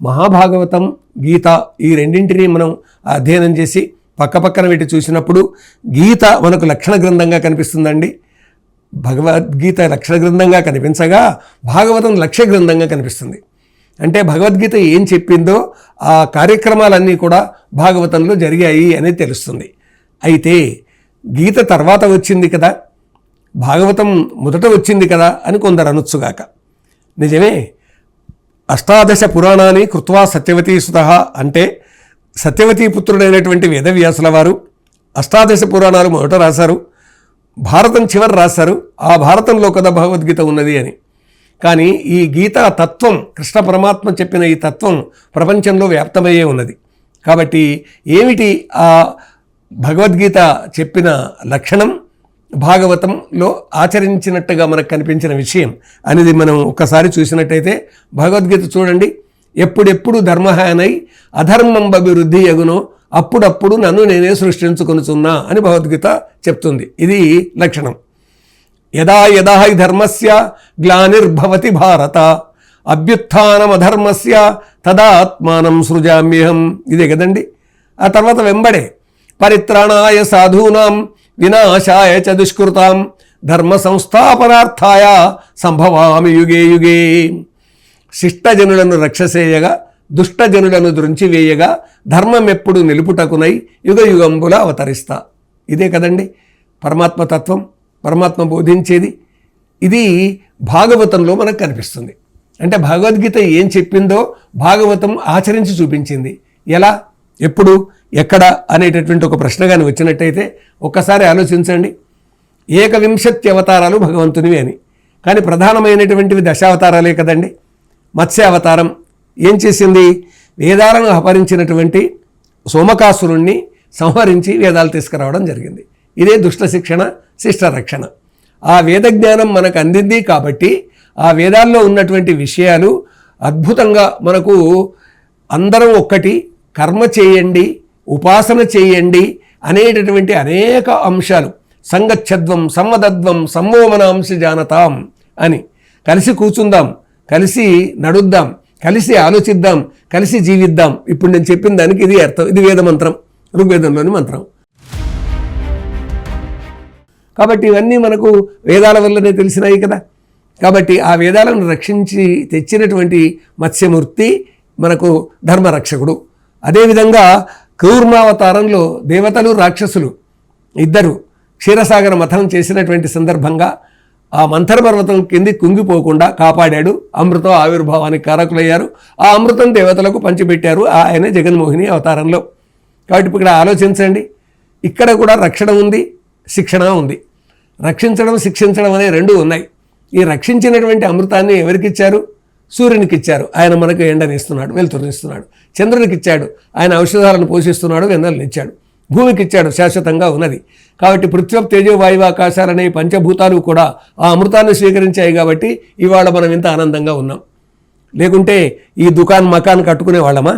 మహాభాగవతం, గీత ఈ రెండింటినీ మనం అధ్యయనం చేసి పక్కపక్కన పెట్టి చూసినప్పుడు గీత మనకు లక్షణ గ్రంథంగా కనిపిస్తుందండి. భగవద్గీత లక్షణ గ్రంథంగా కనిపించగా భాగవతం లక్ష్య గ్రంథంగా కనిపిస్తుంది. అంటే భగవద్గీత ఏం చెప్పిందో ఆ కార్యక్రమాలన్నీ కూడా భాగవతంలో జరిగాయి అనేది తెలుస్తుంది. అయితే గీత తర్వాత వచ్చింది కదా, భాగవతం మొదట వచ్చింది కదా అని కొందరు అనొచ్చుగాక. నిజమే, అష్టాదశ పురాణాన్ని కృత్వా సత్యవతీ సుతః అంటే సత్యవతీ పుత్రుడైనటువంటి వేదవ్యాసుల వారు అష్టాదశ పురాణాలు మొదట రాశారు, భారతం చివరి రాశారు. ఆ భారతంలో కదా భగవద్గీత ఉన్నది అని. కానీ ఈ గీతా తత్వం, కృష్ణ పరమాత్మ చెప్పిన ఈ తత్వం ప్రపంచంలో వ్యాప్తమయ్యే ఉన్నది. కాబట్టి ఏమిటి ఆ భగవద్గీత చెప్పిన లక్షణం, భాగవతంలో ఆచరించినట్టుగా మనకు కనిపించిన విషయం అనేది మనం ఒక్కసారి చూసినట్టయితే భగవద్గీత చూడండి. ఎప్పుడెప్పుడు ధర్మహానై అధర్మం అభివృద్ధి యగునో అప్పుడప్పుడు నన్ను నేనే సృష్టించుకొనుచున్నా అని భగవద్గీత చెప్తుంది. ఇది లక్షణం. యదా యదా హి ధర్మస్య గ్లానిర్భవతి భారత అభ్యుత్థానమధర్మస్య తదాత్మానం సృజామ్యహం. ఇదే కదండి. ఆ తర్వాత వెంబడే పరిత్రాణాయ సాధూనాం వినాశాయ చ దుష్కృతాం ధర్మ సంస్థాపనార్థాయ సంభవామి యుగే యుగే. శిష్టజనులను రక్షసేయగా దుష్టజనులను దృంచివేయగా ధర్మం ఎప్పుడు నిలుపుటకునై యుగ యుగంబుల అవతరిస్తా. ఇదే కదండి పరమాత్మతత్వం, పరమాత్మ బోధించేది. ఇది భాగవతంలో మనకు కనిపిస్తుంది. అంటే భగవద్గీత ఏం చెప్పిందో భాగవతం ఆచరించి చూపించింది. ఎలా, ఎప్పుడు, ఎక్కడ అనేటటువంటి ఒక ప్రశ్న కానీ వచ్చినట్టయితే ఒక్కసారి ఆలోచించండి. 21 అవతారాలు భగవంతునివి అని, కానీ ప్రధానమైనటువంటివి దశావతారాలే కదండి. మత్స్యావతారం ఏం చేసింది? వేదాలను అపహరించినటువంటి సోమకాసురుణ్ణి సంహరించి వేదాలు తీసుకురావడం జరిగింది. ఇదే దుష్ట శిక్షణ, శిష్ట రక్షణ. ఆ వేద జ్ఞానం మనకు అందింది కాబట్టి ఆ వేదాల్లో ఉన్నటువంటి విషయాలు అద్భుతంగా మనకు అందరం ఒక్కటి, కర్మ చేయండి, ఉపాసన చేయండి అనేటటువంటి అనేక అంశాలు, సంగచ్చద్వం సంవదద్వం సమ్మోమనాంశ జానతాం అని, కలిసి కూర్చుందాం, కలిసి నడుద్దాం, కలిసి ఆలోచిద్దాం, కలిసి జీవిద్దాం. ఇప్పుడు నేను చెప్పిన దానికి ఇది అర్థం. ఇది వేద మంత్రం, ఋగ్వేదంలోని మంత్రం. కాబట్టి ఇవన్నీ మనకు వేదాల వల్లనే తెలిసినాయి కదా. కాబట్టి ఆ వేదాలను రక్షించి తెచ్చినటువంటి మత్స్యమూర్తి మనకు ధర్మరక్షకుడు. అదేవిధంగా కూర్మావతారంలో దేవతలు రాక్షసులు ఇద్దరు క్షీరసాగర మథనం చేసినటువంటి సందర్భంగా ఆ మంథర పర్వతం కింది కుంగిపోకుండా కాపాడాడు. అమృతం ఆవిర్భావానికి కారకులయ్యారు. ఆ అమృతం దేవతలకు పంచిపెట్టారు ఆయన జగన్మోహిని అవతారంలో. కాబట్టి ఇక్కడ ఆలోచించండి, ఇక్కడ కూడా రక్షణ ఉంది, శిక్షణ ఉంది. రక్షించడం, శిక్షించడం అనే రెండు ఉన్నాయి. ఈ రక్షించినటువంటి అమృతాన్ని ఎవరికి ఇచ్చారు? సూర్యునికి ఇచ్చారు. ఆయన మనకు ఎండనిస్తున్నాడు, వెలుతురునిస్తున్నాడు. చంద్రునికి ఇచ్చాడు, ఆయన ఔషధాలను పోషిస్తున్నాడు, వెన్నెలను ఇచ్చాడు. భూమికి ఇచ్చాడు, శాశ్వతంగా ఉన్నది. కాబట్టి పృథ్వీ తేజో వాయువు ఆకాశాలనే పంచభూతాలు కూడా ఆ అమృతాన్ని స్వీకరించాయి. కాబట్టి ఇవాళ మనం ఇంత ఆనందంగా ఉన్నాం. లేకుంటే ఈ దుకాన్ మకాన్ కట్టుకునే వాళ్ళమా?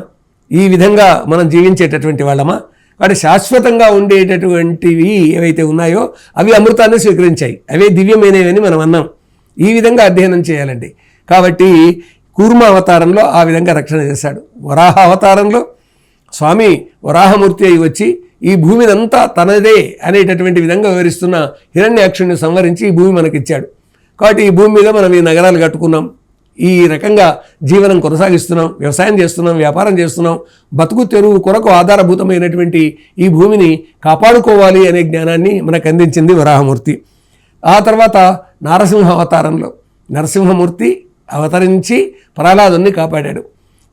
ఈ విధంగా మనం జీవించేటటువంటి వాళ్ళమా? కాబట్టి శాశ్వతంగా ఉండేటటువంటివి ఏవైతే ఉన్నాయో అవి అమృతాన్ని స్వీకరించాయి, అవే దివ్యమైనవని మనం అన్నాం. ఈ విధంగా అధ్యయనం చేయాలండి. కాబట్టి కూర్మ అవతారంలో ఆ విధంగా రక్షణ చేశాడు. వరాహ అవతారంలో స్వామి వరాహమూర్తి అయి వచ్చి ఈ భూమినంతా తనదే అనేటటువంటి విధంగా వివరిస్తున్న హిరణ్యాక్షుడిని సంవరించి ఈ భూమి మనకిచ్చాడు. కాబట్టి ఈ భూమి మీద మనం ఈ నగరాలు కట్టుకున్నాం, ఈ రకంగా జీవనం కొనసాగిస్తున్నాం, వ్యవసాయం చేస్తున్నాం, వ్యాపారం చేస్తున్నాం. బతుకు తెరువు కొరకు ఆధారభూతమైనటువంటి ఈ భూమిని కాపాడుకోవాలి అనే జ్ఞానాన్ని మనకు అందించింది వరాహమూర్తి. ఆ తర్వాత నారసింహ అవతారంలో నరసింహమూర్తి అవతరించి ప్రహ్లాదుని కాపాడాడు.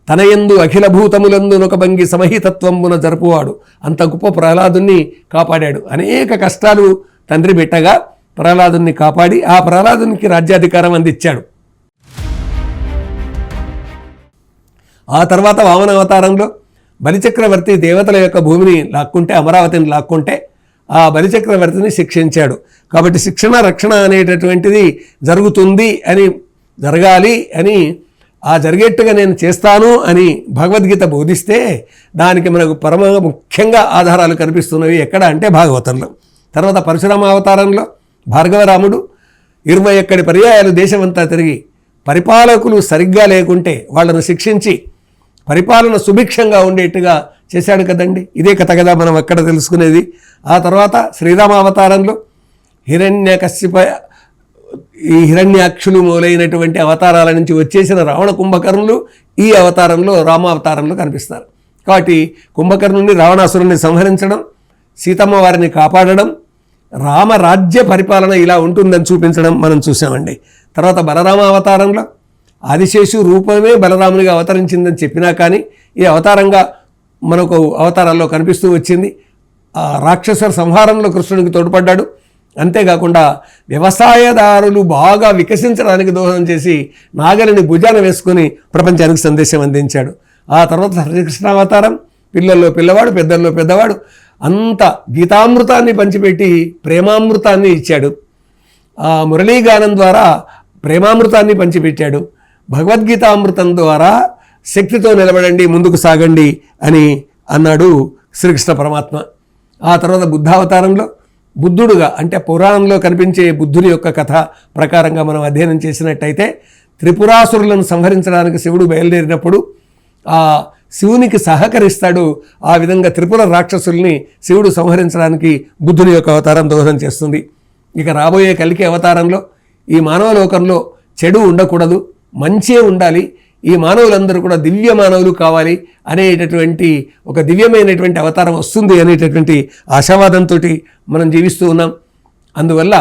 తన యందు అఖిల భూతములందు నొకభంగి సమహితత్వంబున జరుపువాడు అంత గొప్ప ప్రహ్లాదుని కాపాడాడు. అనేక కష్టాలు తండ్రి పెట్టగా ప్రహ్లాదుని కాపాడి ఆ ప్రహ్లాదునికి రాజ్యాధికారం అందించాడు. ఆ తర్వాత వామన అవతారంలో బలిచక్రవర్తి దేవతల యొక్క భూమిని లాక్కుంటే, అమరావతిని లాక్కుంటే ఆ బలిచక్రవర్తిని శిక్షించాడు. కాబట్టి శిక్షణ రక్షణ అనేటటువంటిది జరుగుతుంది అని, జరగాలి అని, ఆ జరిగేట్టుగా నేను చేస్తాను అని భగవద్గీత బోధిస్తే దానికి మనకు పరమ ముఖ్యంగా ఆధారాలు కనిపిస్తున్నవి ఎక్కడ అంటే భాగవతంలో. తర్వాత పరశురామ అవతారంలో భార్గవరాముడు 21 పర్యాయాలు దేశమంతా తిరిగి పరిపాలకులు సరిగ్గా లేకుంటే వాళ్ళను శిక్షించి పరిపాలన సుభిక్షంగా ఉండేట్టుగా చేశాడు కదండి. ఇదే కథ కదా మనం అక్కడ తెలుసుకునేది. ఆ తర్వాత శ్రీరామ అవతారంలో ఈ హిరణ్యాక్షులు మొదలైనటువంటి అవతారాల నుంచి వచ్చేసిన రావణ కుంభకర్ణులు ఈ అవతారంలో రామావతారంలో కనిపిస్తారు. కాబట్టి కుంభకర్ణుని రావణాసురుణ్ణి సంహరించడం, సీతమ్మ వారిని కాపాడడం, రామరాజ్య పరిపాలన ఇలా ఉంటుందని చూపించడం మనం చూసామండి. తర్వాత బలరామ అవతారంలో ఆదిశేషు రూపమే బలరామునిగా అవతరించిందని చెప్పినా కానీ ఈ అవతారంగా మనకు అవతారాల్లో కనిపిస్తూ వచ్చింది. ఆ రాక్షసుల సంహారంలో కృష్ణునికి తోడ్పడ్డాడు. అంతేకాకుండా వ్యవసాయదారులు బాగా వికసించడానికి దోహదం చేసి నాగలిని భుజాన వేసుకొని ప్రపంచానికి సందేశం అందించాడు. ఆ తర్వాత శ్రీకృష్ణ అవతారం, పిల్లల్లో పిల్లవాడు, పెద్దల్లో పెద్దవాడు, అంత గీతామృతాన్ని పంచిపెట్టి ప్రేమామృతాన్ని ఇచ్చాడు. ఆ మురళీగానం ద్వారా ప్రేమామృతాన్ని పంచిపెట్టాడు. భగవద్గీతామృతం ద్వారా శక్తితో నిలబడండి, ముందుకు సాగండి అని అన్నాడు శ్రీకృష్ణ పరమాత్మ. ఆ తర్వాత బుద్ధావతారంలో బుద్ధుడుగా, అంటే పురాణంలో కనిపించే బుద్ధుని యొక్క కథ ప్రకారంగా మనం అధ్యయనం చేసినట్టయితే త్రిపురాసురులను సంహరించడానికి శివుడు బయలుదేరినప్పుడు ఆ శివునికి సహకరిస్తాడు. ఆ విధంగా త్రిపుర రాక్షసుల్ని శివుడు సంహరించడానికి బుద్ధుని యొక్క అవతారం దోహదం చేస్తుంది. ఇక రాబోయే కలికి అవతారంలో ఈ మానవ లోకంలో చెడు ఉండకూడదు, మంచే ఉండాలి, ఈ మానవులందరూ కూడా దివ్య మానవులు కావాలి అనేటటువంటి ఒక దివ్యమైనటువంటి అవతారం వస్తుంది అనేటటువంటి ఆశావాదంతో మనం జీవిస్తూ ఉన్నాం. అందువల్ల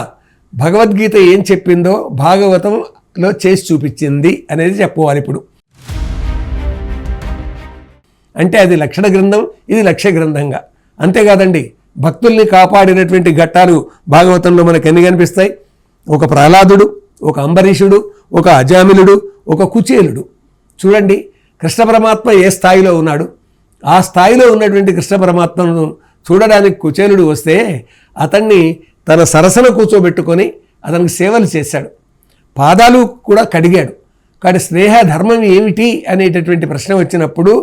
భగవద్గీత ఏం చెప్పిందో భాగవతంలో చేసి చూపించింది అనేది చెప్పుకోవాలి. ఇప్పుడు అంటే అది లక్షణ గ్రంథం, ఇది లక్ష్య గ్రంథంగా. అంతేకాదండి, భక్తుల్ని కాపాడినటువంటి ఘట్టాలు భాగవతంలో మనకు ఎన్ని కనిపిస్తాయి? ఒక ప్రహ్లాదుడు, ఒక అంబరీషుడు, ఒక అజామిలుడు, ఒక కుచేలుడు. చూడండి, కృష్ణ పరమాత్మ ఏ స్థాయిలో ఉన్నాడు. ఆ స్థాయిలో ఉన్నటువంటి కృష్ణ పరమాత్మను చూడడానికి కుచేలుడు వస్తే అతన్ని తన సరసన కూర్చోబెట్టుకొని అతనికి సేవలు చేశాడు, పాదాలు కూడా కడిగాడు. కాబట్టి స్నేహ ధర్మం ఏమిటి అనేటటువంటి ప్రశ్న వచ్చినప్పుడు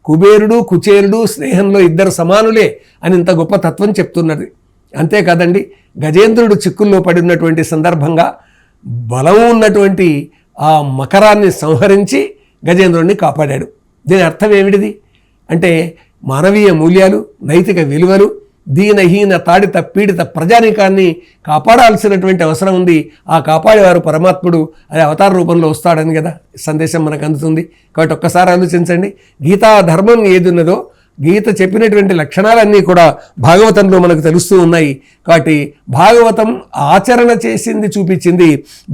కుబేరుడు కుచేలుడు స్నేహంలో ఇద్దరు సమానులే అని ఇంత గొప్ప తత్వం చెప్తున్నది. అంతేకాదండి, గజేంద్రుడు చిక్కుల్లో పడినటువంటి సందర్భంగా బలం ఉన్నటువంటి ఆ మకరాన్ని సంహరించి గజేంద్రుడిని కాపాడాడు. దీని అర్థం ఏమిటిది అంటే మానవీయ మూల్యాలు, నైతిక విలువలు, దీనహీన తాడిత పీడిత ప్రజానీకాన్ని కాపాడాల్సినటువంటి అవసరం ఉంది. ఆ కాపాడేవారు పరమాత్ముడు, అది అవతార రూపంలో వస్తాడని కదా సందేశం మనకు అందుతుంది. కాబట్టి ఒక్కసారి ఆలోచించండి, గీతా ధర్మం ఏది ఉన్నదో, గీత చెప్పినటువంటి లక్షణాలన్నీ కూడా భాగవతంలో మనకు తెలుస్తూ ఉన్నాయి. కాబట్టి భాగవతం ఆచరణ చేసింది, చూపించింది.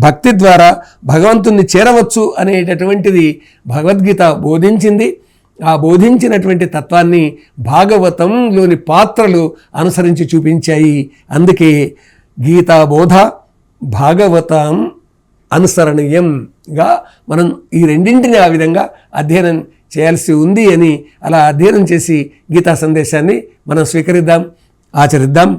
భక్తి ద్వారా భగవంతుణ్ణి చేరవచ్చు అనేటటువంటిది భగవద్గీత బోధించింది. ఆ బోధించినటువంటి తత్వాన్ని భాగవతంలోని పాత్రలు అనుసరించి చూపించాయి. అందుకే గీతా బోధ భాగవతం అనుసరణీయంగా మనం ఈ రెండింటిని ఆ విధంగా అధ్యయనం చేయాల్సి ఉంది అని అలా అధ్యయనం చేసి గీతా సందేశాన్ని మనం స్వీకరిద్దాం, ఆచరిద్దాం.